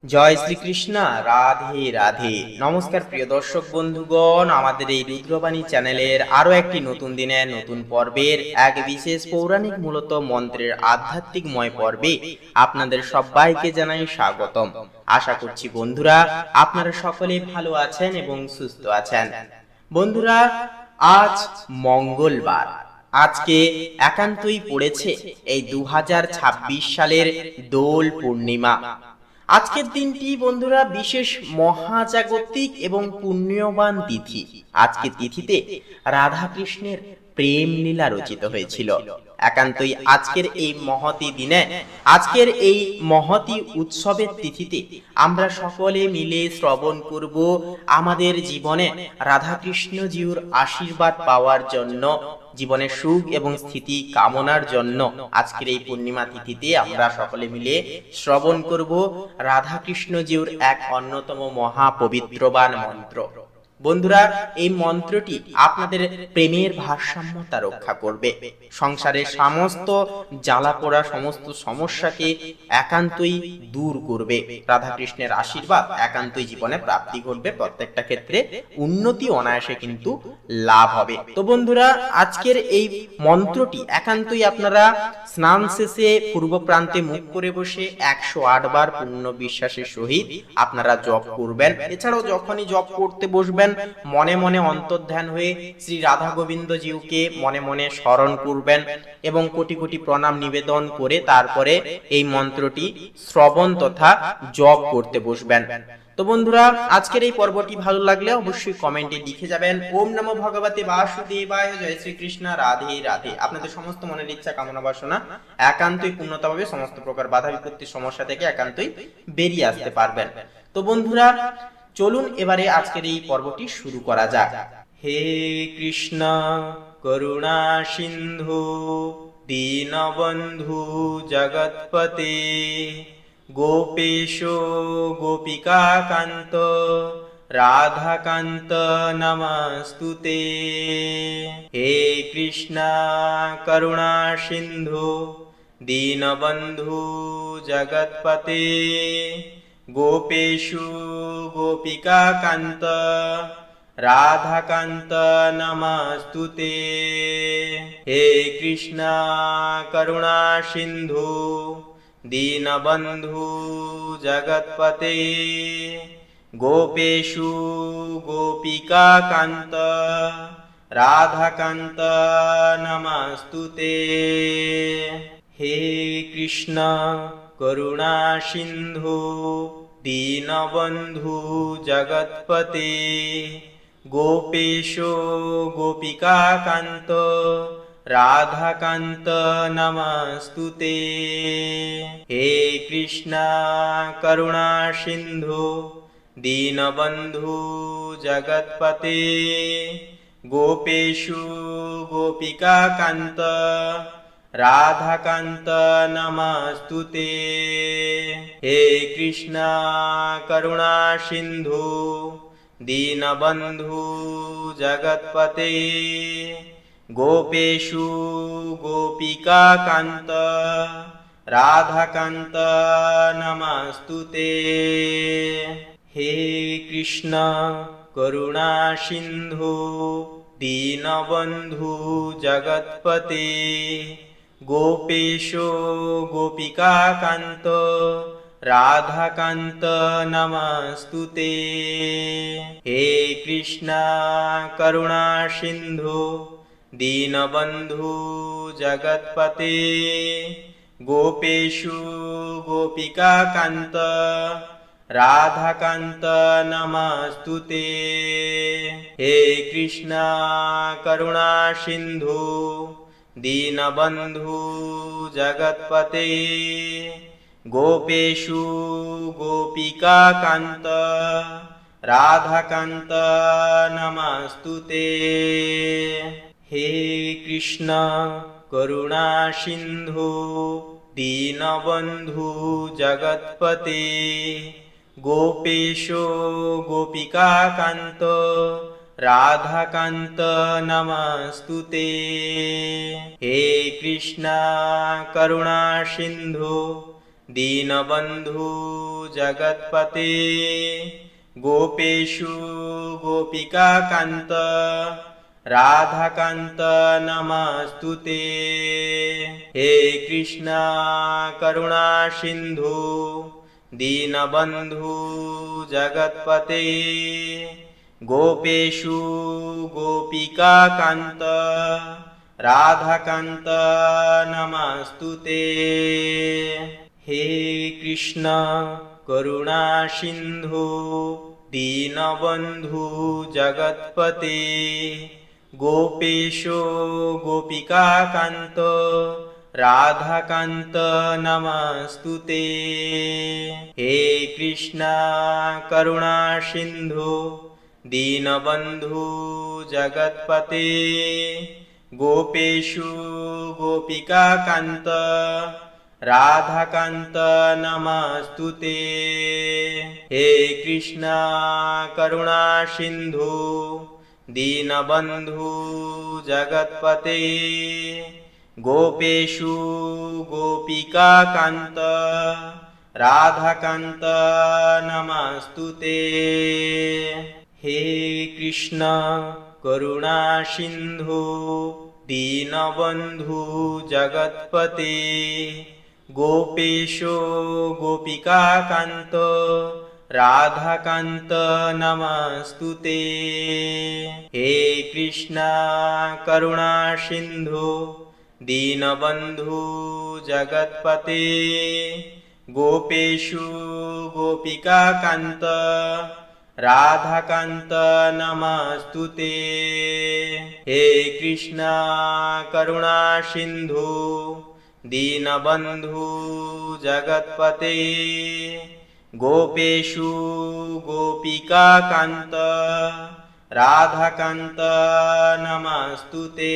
জয় শ্রীকৃষ্ণ। রাধে রাধে। নমস্কার প্রিয় দর্শক বন্ধুগণ, আমাদের এই রুদ্রবাণী চ্যানেলের আরো একটি নতুন দিনের নতুন পর্বের এক বিশেষ পৌরাণিক মূলত মন্ত্রের আধ্যাত্মিকময় পর্বে আপনাদের সবাইকে জানাই স্বাগতম। আশা করছি বন্ধুরা আপনারা সকলে ভালো আছেন এবং সুস্থ আছেন। বন্ধুরা, আজ মঙ্গলবার, আজকে একান্তই পড়েছে এই 2026 সালের দোল পূর্ণিমা। আজকের দিনটি বন্ধুরা বিশেষ মহাজাগতিক এবং পুণ্যবান তিথি। আজকের তিথিতে রাধা কৃষ্ণের প্রেম লীলা রচিত হয়েছিল। একান্তই আজকের এই মহতি দিনে, আজকের এই মহতি উৎসবের তিথিতে আমরা সকলে মিলে শ্রবণ করব আমাদের জীবনে রাধা কৃষ্ণ জিউর আশীর্বাদ পাওয়ার জন্য, জীবনের সুখ এবং স্থিতি কামনার জন্য আজকের এই পূর্ণিমা তিথিতে আমরা সকলে মিলে শ্রবণ করব রাধা কৃষ্ণ জিউর এক অন্যতম মহা পবিত্রবান মন্ত্র। বন্ধুরা, এই মন্ত্রটি আপনাদের প্রেমের ভারসাম্যতা রক্ষা করবে, সংসারের সমস্ত জ্বালা পোড়া সমস্ত সমস্যাকে একান্তই দূর করবে। রাধা কৃষ্ণের আশীর্বাদ একান্তই জীবনে প্রাপ্তি ঘটবে, প্রত্যেকটা ক্ষেত্রে উন্নতি অনায়াসে কিন্তু লাভ হবে। তো বন্ধুরা, আজকের এই মন্ত্রটি একান্তই আপনারা স্নান শেষে পূর্ব প্রান্তে মুখ করে বসে 108 বার পূর্ণ বিশ্বাসের সহিত আপনারা জপ করবেন। এছাড়াও যখনই জপ করতে বসবেন মনে মনে অন্তর্ধ্যান হয়ে শ্রী রাধা গোবিন্দ জিউকে মনে মনে স্মরণ করবেন এবং কোটি কোটি প্রণাম নিবেদন করে তারপরে এই মন্ত্রটি শ্রবণ তথা জপ করতে বসবেন। তো বন্ধুরা, আজকের এই পর্বটি ভালো লাগলে অবশ্যই কমেন্টে লিখে যাবেন ওম নমো ভগবতে বাসুদেবায়, জয় শ্রীকৃষ্ণ, রাধে রাধে। আপনাদের সমস্ত মনের ইচ্ছা কামনা বাসনা একান্তই পূর্ণতা পাবে, সমস্ত প্রকার বাধা বিপত্তির সমস্যা থেকে একান্তই বেরিয়ে আসতে পারবেন। তো বন্ধুরা, চলুন এবারে আজকের এই পর্বটি শুরু করা যাক। হে কৃষ্ণ করুণা সিন্ধু দীনবন্ধু জগৎপতে গোপেশ গোপিকা কান্ত রাধাকান্ত নমস্তুতে। হে কৃষ্ণ করুণা সিন্ধু দীনবন্ধু জগৎপতে গোপেশু গোপিকা কান্ত রাধাকান্ত নমস্তুতে। হে কৃষ্ণ করুণা সিন্ধু দীনবন্ধু জগৎপতে গোপেশু গোপিকা কান্ত রাধাকান্ত নমস্তুতে। হে কৃষ্ণ করুণা সিন্ধু দীনবন্ধু জগৎপতে গোপেশ গোপিকা কান্ত রাধাকান্ত নমস্তুতে। হে কৃষ্ণ করুণা সিন্ধু দীনবন্ধু জগৎপতে গোপেশ গোপিকা কান্ত রাধাকান্ত নমস্তুতে। হে কৃষ্ণ করুণা সিন্ধু দীনবন্ধু জগৎপতে গোপেশু গোপিকা কান্ত রাধাকান্ত নমস্তুতে। হে কৃষ্ণ করুণা সিন্ধু দীনবন্ধু জগৎপতে গোপেশ গোপিকা কান্ত রাধাকান্ত নমস্তুতে। হে কৃষ্ণ করুণা সিন্ধু দীনবন্ধু জগৎপতে গোপেশ গোপিকা কান্ত রাধাকান্ত নমস্তুতে। হে কৃষ্ণ করুণা সিন্ধু দীনবন্ধু জগৎপতে গোপেশ গোপিকা কান্ত রাধাকান্ত নমস্তুতে। হে কৃষ্ণ করুণা সিন্ধু দীনবন্ধু জগৎপতে গোপেশ গোপিকা কান্ত রাধাকান্ত নমস্তুতে। হে কৃষ্ণ করুণা সিন্ধু दीनबन्धु जगत्पते गोपेषु गोपिकान्त राधाकान्त नमस्तुते। हे कृष्ण करुणा सिन्धु दीनबन्धु जगत्पते गोपेषु गोपिकान्त राधाकान्त नमस्तुते। हे कृष्ण करुणा सिन्धु दीनबन्धु जगत्पते गोपेशो गोपिकान्त राधाकान्त नमस्तुते। हे कृष्ण करुणा सिन्धु दीनबन्धु जगत्पते गोपेशु गोपिकान्त राधाकान्त नमस्तुते। हे कृष्ण करुणा सिन्धु दीनबन्धु जगत्पते गोपेषु गोपिकान्त राधाकान्त नमस्तुते। हे कृष्ण करुणा सिन्धु दीनबन्धु जगत्पते गोपेशो गोपिकान्त राधाकान्त नमस्तुते। हे कृष्ण करुणा सिन्धु दीनबन्धु जगत्पते गोपेशु गोपिकान्त राधाकान्त नमस्तुते। हे कृष्ण करुणा सिन्धु दीनबन्धु जगत्पते गोपेशु गोपिकान्त राधाकान्त नमस्तुते।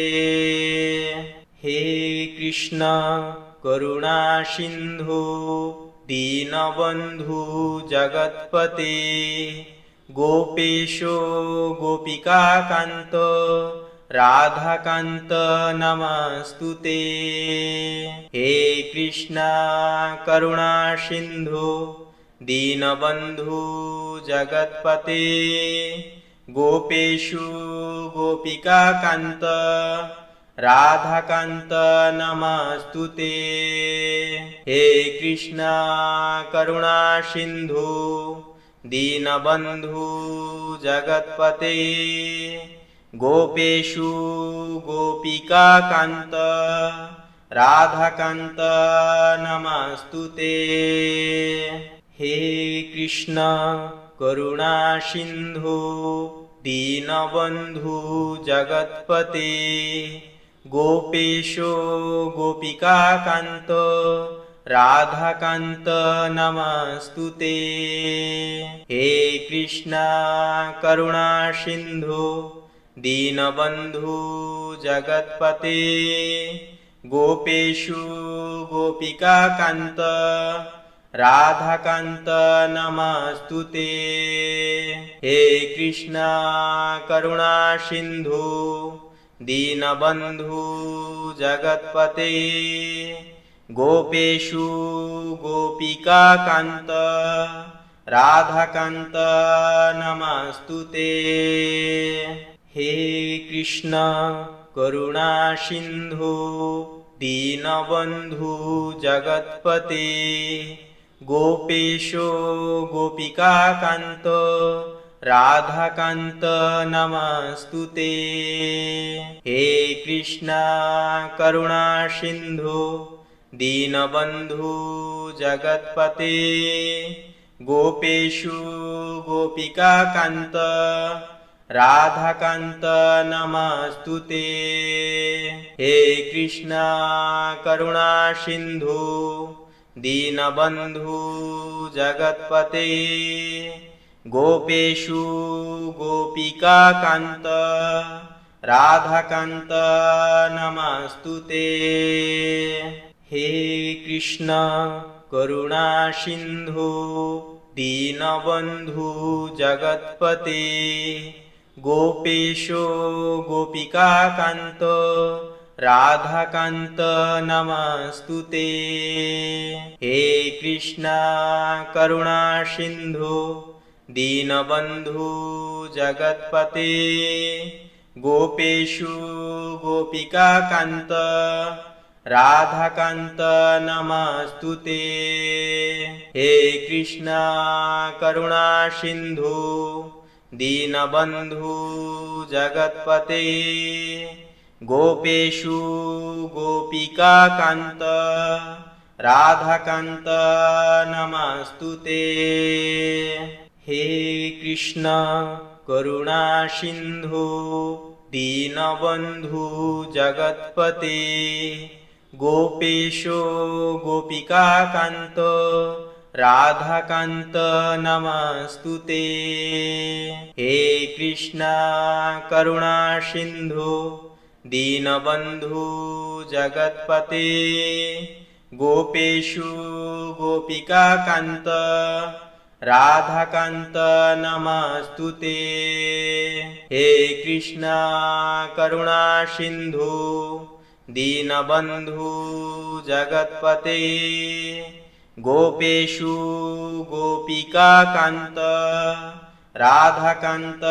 हे कृष्ण करुणा सिन्धु दीनबन्धु जगत्पते गोपेशो गोपिकान्त राधाकान्त नमस्तुते। हे कृष्ण करुणा सिन्धु दीनबन्धु जगत्पते गोपेशु गोपिकान्त राधाकान्त नमस्तुते। हे कृष्ण करुणा सिन्धु दीनबन्धु जगत्पते गोपेशु गोपिकान्त राधाकान्त नमस्तुते। हे कृष्ण करुणा सिन्धु दीनबन्धु जगत्पते गोपेशो गोपिकान्त राधाकान्त नमस्तुते। हे कृष्ण करुणा सिन्धु दीनबन्धु जगत्पते गोपेशु गोपिकान्त राधाकान्त नमस्तुते। हे कृष्ण करुणा सिन्धु दीनबन्धु जगत्पते गोपेशु गोपिकान्त राधाकान्त नमस्तुते। हे कृष्ण करुणा सिन्धु दीनबन्धु जगत्पते गोपेशो गोपिकान्त राधाकान्त नमस्तुते। हे कृष्ण करुणा सिन्धु दीनबन्धु जगत्पते गोपेशु गोपिकान्त राधाकान्त नमस्तुते। हे कृष्ण करुणा सिन्धु दीनबन्धु जगत्पते गोपेशु गोपिकान्त राधाकान्त नमस्तुते। हे कृष्ण करुणा सिन्धु दीनबन्धु जगत्पते गोपेशो गोपिकान्त राधाकान्त नमस्तुते। हे कृष्णा करुणा सिन्धु दीनबन्धु जगत्पते गोपेषु गोपिकान्त राधाकान्त नमस्तुते। हे कृष्णा करुणा सिन्धु दीनबन्धु जगत्पते गोपेषु गोपिकान्त राधाकान्त नमस्तुते। हे कृष्णा करुणा सिन्धु दीनबन्धु जगत्पते गोपेशो गोपिकान्त राधाकान्त नमस्तुते। हे कृष्णा करुणा सिन्धु दीनबन्धु जगत्पते गोपेशु गोपिकान्त राधाकान्त नमस्तुते। हे कृष्णा करुणा सिन्धु दीनबन्धु जगत्पते गोपेषु गोपिकान्त राधाकान्त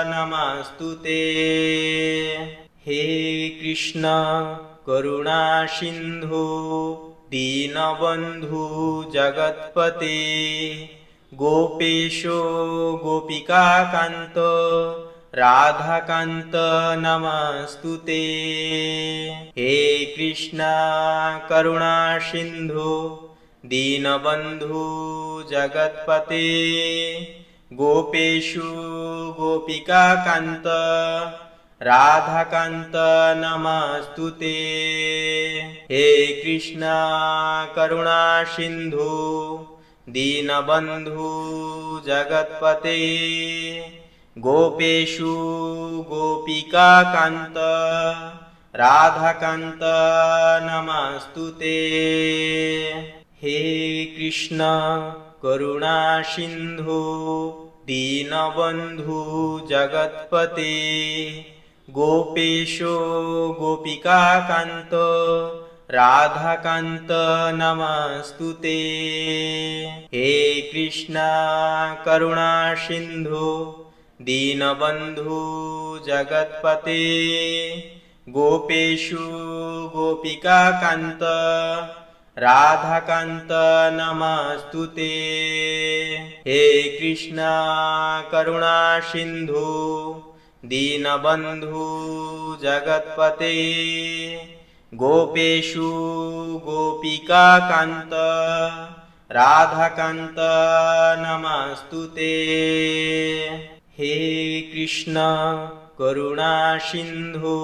नमस्तुते। हे कृष्णा करुणा सिन्धु दीनबन्धु जगत्पते गोपेशो गोपिकान्त राधाकान्त नमस्तुते। हे कृष्णा करुणा सिन्धु दीनबन्धु जगत्पते गोपेशु गोपिकान्त राधाकान्त नमस्तुते। हे कृष्णा करुणा सिन्धु दीनबन्धु जगत्पते गोपेशु गोपिकान्त राधाकान्त नमस्तुते। हे कृष्णा करुणा सिन्धु दीनबन्धु जगत्पते गोपेशो गोपिकान्त राधाकान्त नमस्तुते। हे कृष्णा करुणा सिन्धु दीनबन्धु जगत्पते गोपेशु गोपिकान्त राधाकान्त नमस्तुते। हे कृष्णा करुणा सिन्धु दीनबन्धु जगत्पते गोपेशु गोपिकान्त राधाकान्त नमस्तुते। हे कृष्णा करुणा सिन्धु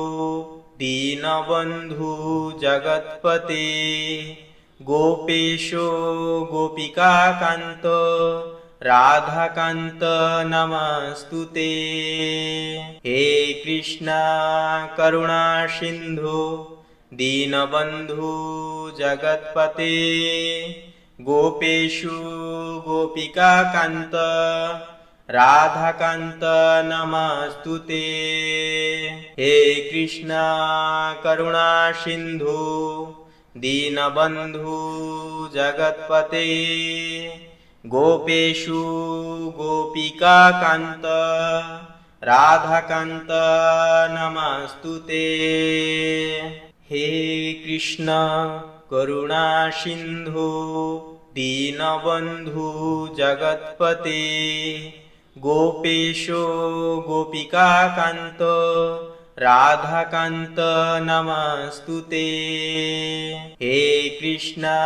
दीनबन्धु जगत्पते गोपेशो गोपिकान्त राधाकान्त नमस्तुते। हे कृष्णा करुणा सिन्धु दीनबन्धु जगत्पते गोपेशु गोपिकान्त राधाकान्त नमस्तुते। हे कृष्णा करुणा सिन्धु दीनबन्धु जगत्पते गोपेशु गोपिकान्त राधाकान्त नमस्तुते। हे कृष्णा करुणा सिन्धु दीनबन्धु जगत्पते गोपेशो गोपिकान्त राधाकान्त नमस्तुते। हे कृष्णा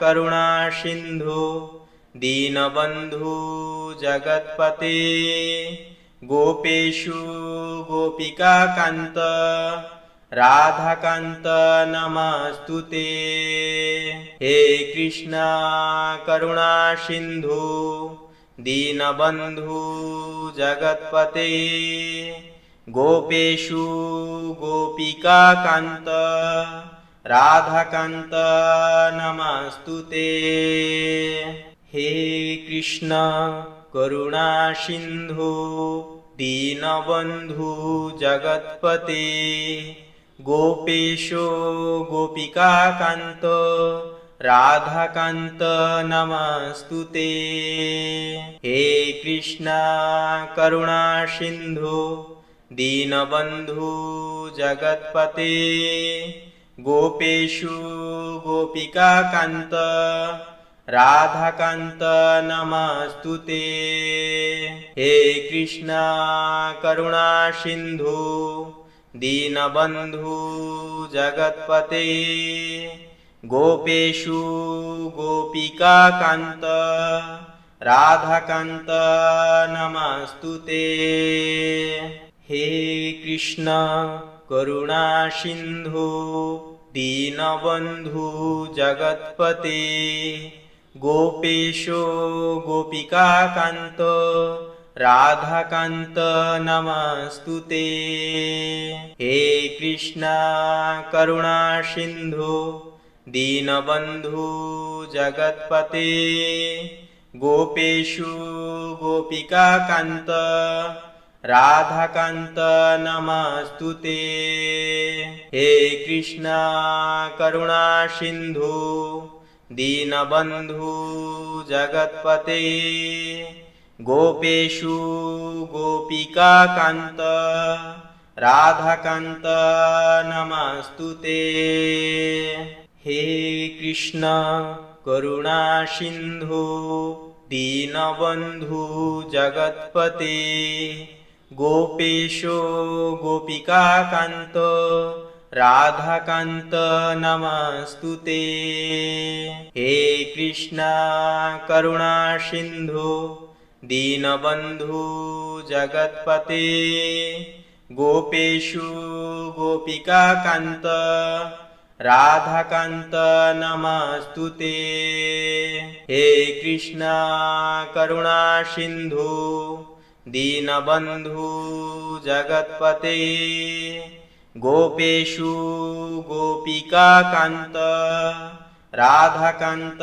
करुणा सिन्धु दीनबन्धु जगत्पते गोपेशु गोपिकान्त राधाकान्त नमस्तुते। हे कृष्णा करुणा सिन्धु दीनबन्धु जगत्पते गोपेशु गोपिकान्त राधाकान्त नमस्तुते। हे कृष्णा करुणा सिन्धु दीनबन्धु जगत्पते गोपेशो गोपिकान्त राधाकान्त नमस्तुते। हे कृष्णा करुणा सिंधु दीनबंधु जगत्पते गोपेशु गोपिकान्त राधाकान्त नमस्तुते। हे कृष्णा करुणा सिंधु दीनबंधु जगत्पते गोपेशु गोपिकान्त राधाकान्त नमस्तुते। हे कृष्णा करुणा सिंधु दीनबंधु जगत्पते गोपेशो गोपिकान्त राधाकान्त नमस्तुते। हे कृष्णा करुणा सिंधु दीनबंधु जगत्पते गोपेशु गोपिकान्त राधाकान्त नमस्तुते। हे कृष्णा करुणा सिंधु दीनबंधु जगत्पते गोपेशु गोपिकान्त राधाकान्त नमस्तुते। हे कृष्णा करुणा सिंधु दीनबंधु जगत्पते गोपेशो गोपिकान्त राधाकान्त नमस्तुते। हे कृष्णा करुणा सिंधु दीनबंधु जगत्पते गोपेशु गोपिकान्त राधाकान्त नमस्तुते। हे कृष्णा करुणा सिंधु दीनबंधु जगत्पते गोपेशु गोपिकान्त राधाकान्त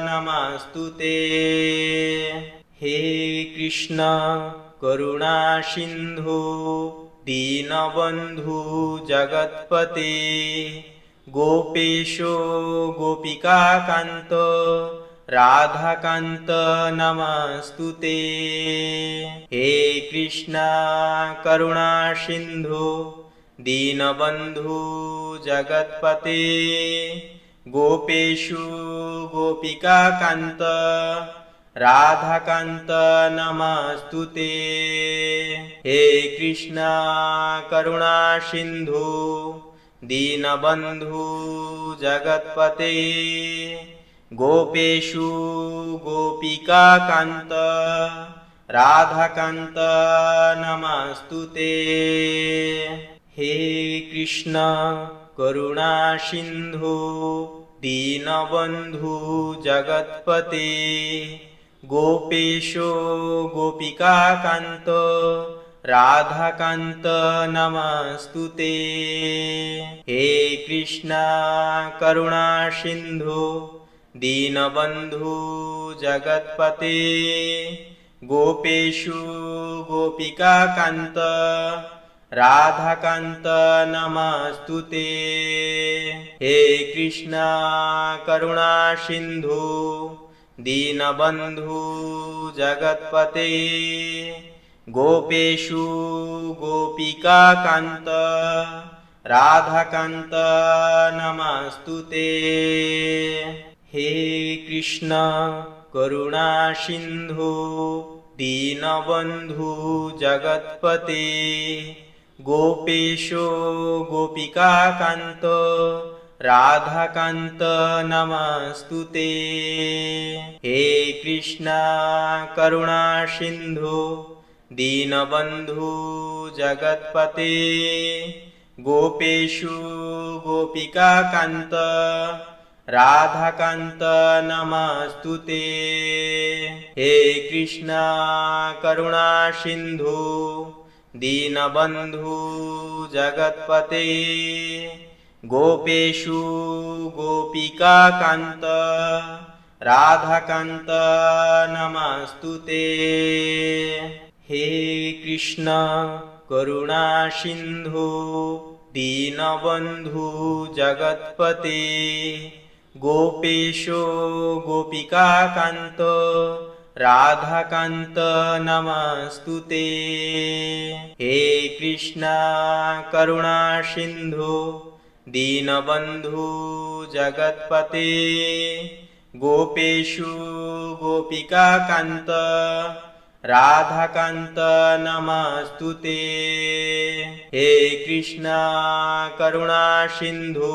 नमस्तुते। हे कृष्णा करुणा सिंधु दीनबंधु जगत्पते गोपेशो गोपिकान्त राधाकान्त नमस्तुते। हे कृष्णा करुणा सिंधु दीनबंधु जगत्पते गोपेशु गोपिकान्त राधाकान्त नमस्तुते। हे कृष्णा करुणा सिंधु दीनबंधु जगत्पते गोपेशु गोपिकान्त राधाकान्त नमस्तुते। हे कृष्णा करुणा सिंधु दीनबंधु जगत्पते गोपेशो गोपिकान्त राधाकान्त नमस्तुते। हे कृष्णा करुणा सिंधु दीनबंधु जगत्पते गोपेशु गोपिकान्त राधाकान्त नमस्तुते। हे कृष्णा करुणा सिंधु दीनबंधु जगत्पते गोपेशु गोपिकान्त राधाकान्त नमस्तुते। हे कृष्णा करुणा सिंधु दीनबंधु जगत्पते गोपेशो गोपिकान्त राधाकान्त नमस्तुते। हे कृष्णा करुणा सिंधु दीनबंधु जगत्पते गोपेशु गोपिकान्त राधाकान्त नमस्तुते। हे कृष्णा करुणा सिंधु दीनबंधु जगत्पते गोपेशु गोपिकान्त राधाकान्त नमस्तुते। हे कृष्णा करुणा सिंधु दीनबन्धु जगत्पते गोपेशो गोपिकान्त राधाकान्त नमस्तुते। हे कृष्णा करुणा सिन्धु दीनबन्धु जगत्पते गोपेशु गोपिकान्त राधाकान्त नमस्तुते। हे कृष्णा करुणा सिन्धु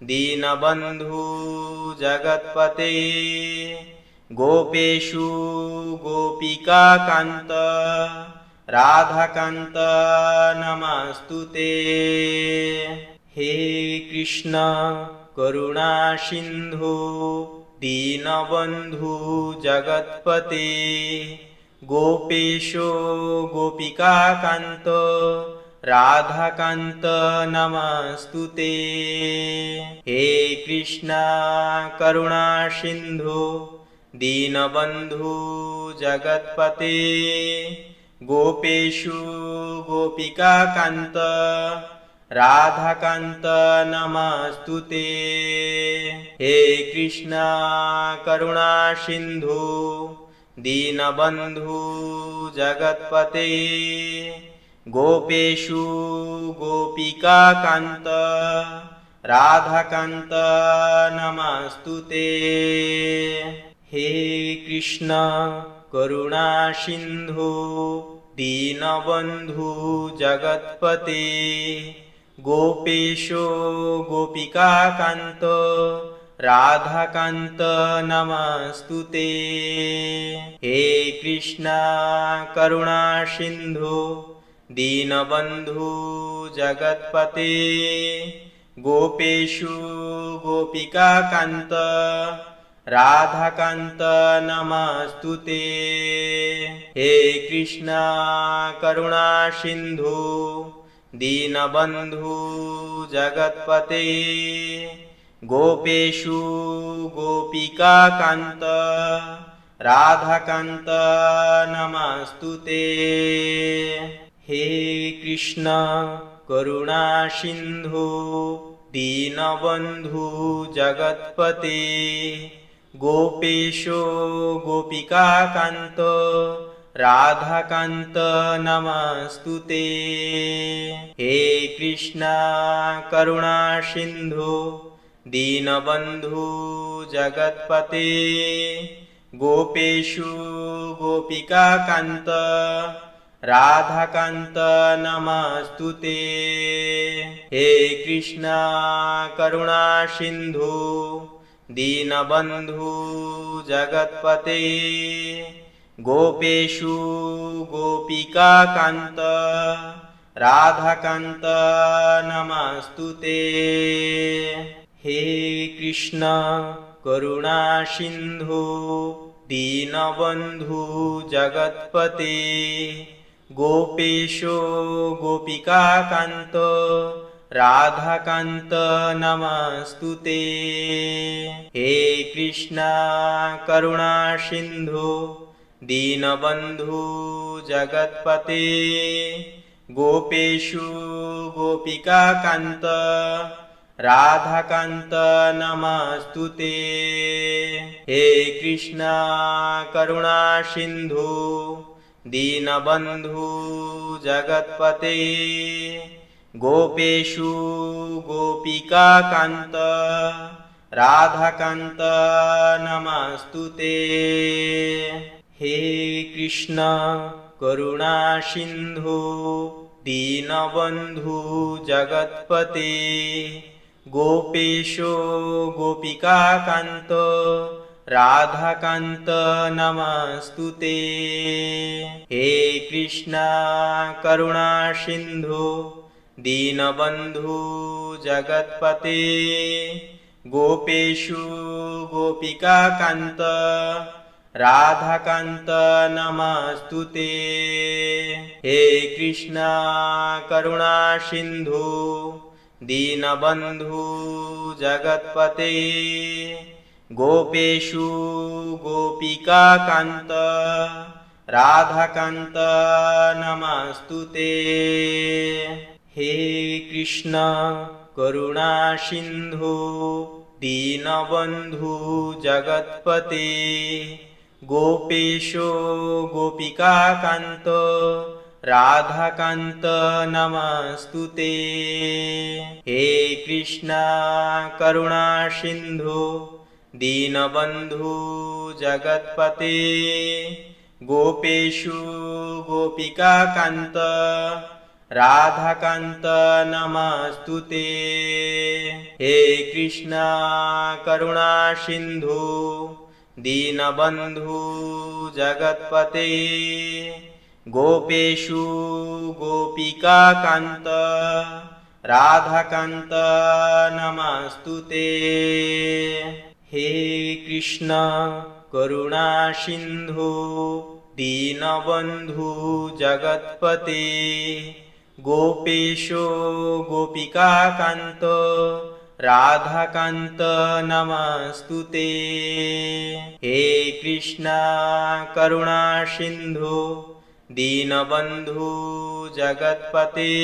दीनबन्धु जगत्पते गोपेशु गोपिकान्त राधाकान्त नमस्तुते। हे कृष्णा करुणा सिन्धु दीनबन्धु जगत्पते गोपेशो गोपिकान्त राधाकान्त नमस्तुते। हे कृष्णा करुणा सिन्धु दीनबन्धु जगत्पते गोपेशु गोपिकान्त राधाकान्त नमस्तुते। हे कृष्णा करुणा सिन्धु दीनबन्धु जगत्पते गोपेशु गोपिकान्त राधाकान्त नमस्तुते। हे कृष्णा करुणा सिन्धु दीनबन्धु जगत्पते गोपेशो गोपिकान्त राधाकान्त नमस्तुते। हे कृष्णा करुणा सिन्धु दीनबन्धु जगत्पते गोपेशु गोपिकान्त राधाकान्त नमस्तुते। हे कृष्णा करुणा सिन्धु दीनबन्धु जगत्पते गोपेशु गोपिकान्त राधाकान्त नमस्तुते। हे कृष्णा करुणा सिन्धु दीनबन्धु जगत्पते गोपेशो गोपिकान्त राधाकान्त नमस्तुते। हे कृष्णा करुणा सिन्धु दीनबन्धु जगत्पते गोपेशु गोपिकान्त राधाकान्त नमस्तुते। हे कृष्णा करुणा सिन्धु दीनबन्धु जगत्पते गोपेशु गोपिकान्त राधाकान्त नमस्तुते। हे कृष्णा करुणा सिन्धु दीनबन्धु जगत्पते गोपेशो गोपिकान्त राधाकान्त नमस्तुते। हे कृष्णा करुणा सिन्धु दीनबन्धु जगत्पते गोपेशु गोपिकान्त राधाकान्त नमस्तुते। हे कृष्णा करुणा सिन्धु दीनबन्धु जगत्पते गोपेशु गोपिकान्त राधाकान्त नमस्तुते। हे कृष्णा करुणा सिन्धु दीनबन्धु जगत्पते गोपेशो गोपिकान्त राधाकान्त नमस्तुते। हे कृष्णा करुणा सिन्धु दीनबन्धु जगत्पते गोपेशु गोपिकान्त राधाकान्त नमस्तुते। हे कृष्णा करुणा सिन्धु दीनबन्धु जगत्पते गोपेशु गोपिकान्त राधाकान्त नमस्तुते। हे कृष्ण करुणा सिंधु दीनबंधु जगत्पते गोपेशो गोपिकाकान्त राधाकान्त नमस्तुते। हे कृष्ण करुणा सिंधु दीनबंधु जगत्पते गोपेशु गोपिकाकान्त राधाकान्त नमस्तुते। हे कृष्ण करुणा सिंधु दीनबंधु जगत्पते गोपेशु गोपिकाकान्त राधाकान्त नमस्तुते। हे कृष्ण करुणा सिंधु दीनबंधु जगत्पते गोपेशो गोपिकाकान्त राधाकान्त नमस्तुते। हे कृष्ण करुणा सिंधु दीनबंधु जगत्पते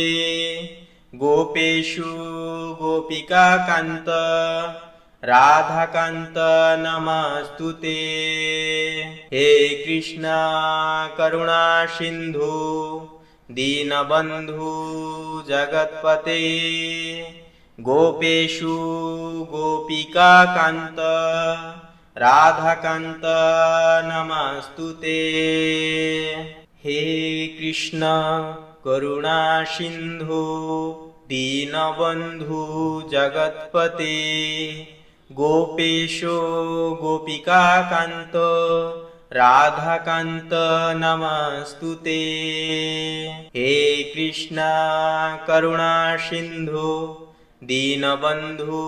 गोपेशु गोपिकाकान्त राधाकान्त नमस्तुते। हे कृष्ण करुणा सिंधु दीनबंधु जगत्पते गोपेशु गोपिकाकान्त राधाकान्त नमस्तुते। हे कृष्ण करुणा सिंधु दीनबंधु जगत्पते गोपेशो गोपिकाकान्त राधाकान्त नमस्तुते। हे कृष्ण करुणा सिंधु दीनबंधु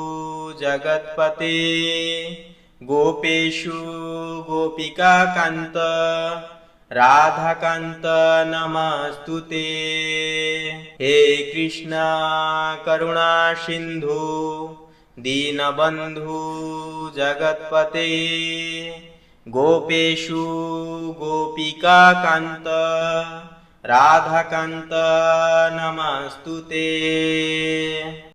जगत्पते गोपेशु गोपिकाकान्त राधाकान्त नमस्तुते। हे कृष्ण करुणा सिंधु दीनबंधु जगत्पते गोपेशु गोपिकाकान्त राधाकान्त नमस्तुते।